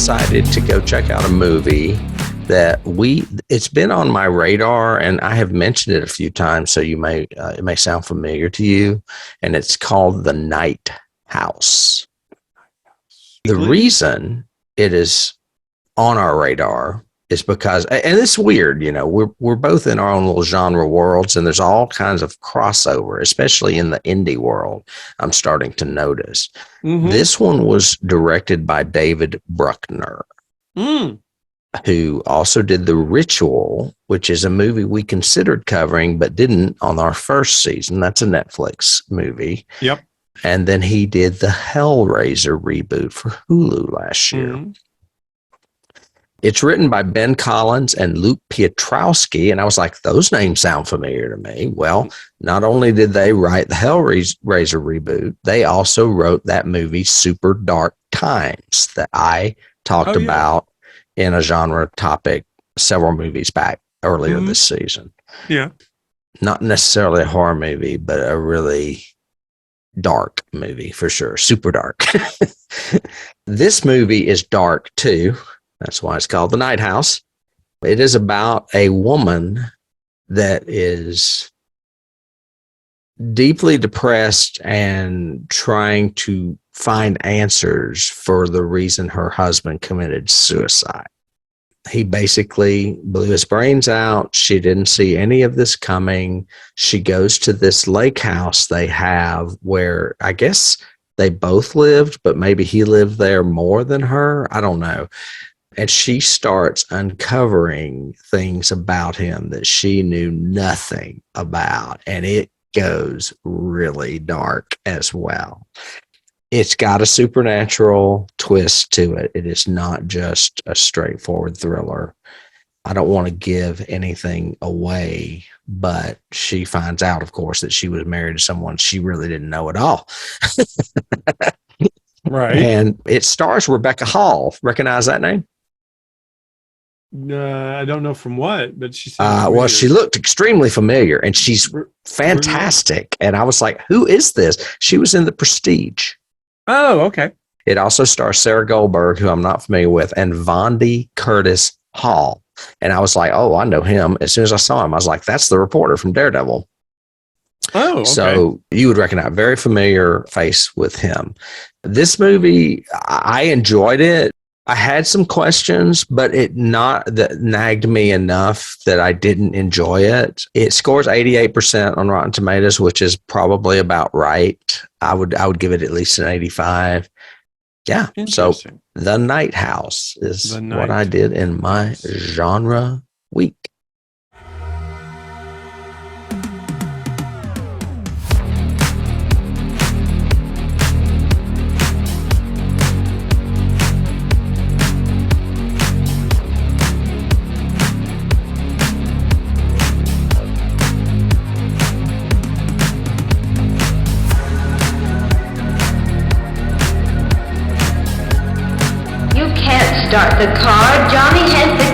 decided to go check out a movie that it's been on my radar, and I have mentioned it a few times, so it may sound familiar to you, and it's called The Night House. The reason it is on our radar is because, and it's weird, we're both in our own little genre worlds, and there's all kinds of crossover, especially in the indie world. I'm starting to notice. Mm-hmm. This one was directed by David Bruckner, who also did The Ritual, which is a movie we considered covering but didn't on our first season. That's a Netflix movie. Yep. And then he did the Hellraiser reboot for Hulu last year. Mm-hmm. It's written by Ben Collins and Luke Piotrowski, and I was like, those names sound familiar to me. Well, not only did they write the Hellraiser reboot, they also wrote that movie Super Dark Times that I talked about in a genre topic several movies back earlier this season. Yeah. Not necessarily a horror movie, but a really dark movie for sure. Super dark. This movie is dark too. That's why it's called The Night House. It is about a woman that is deeply depressed and trying to find answers for the reason her husband committed suicide. He basically blew his brains out. She didn't see any of this coming. She goes to this lake house they have where I guess they both lived, but maybe he lived there more than her. I don't know. And she starts uncovering things about him that she knew nothing about. And it goes really dark as well. It's got a supernatural twist to it. It is not just a straightforward thriller. I don't want to give anything away, but she finds out, of course, that she was married to someone she really didn't know at all. Right. And it stars Rebecca Hall. Recognize that name? I don't know from what, but she well, she looked extremely familiar, and she's fantastic. And I was like, who is this? She was in The Prestige. Oh, okay. It also stars Sarah Goldberg, who I'm not familiar with, and Vondi Curtis Hall. And I was like, oh, I know him. As soon as I saw him, I was like, that's the reporter from Daredevil. Oh, okay. So you would recognize a very familiar face with him. This movie, I enjoyed it. I had some questions, but that nagged me enough that I didn't enjoy it. It scores 88% on Rotten Tomatoes, which is probably about right. I would give it at least an 85. Yeah. So The Night House is what I did in my genre week. Start the car. Johnny has the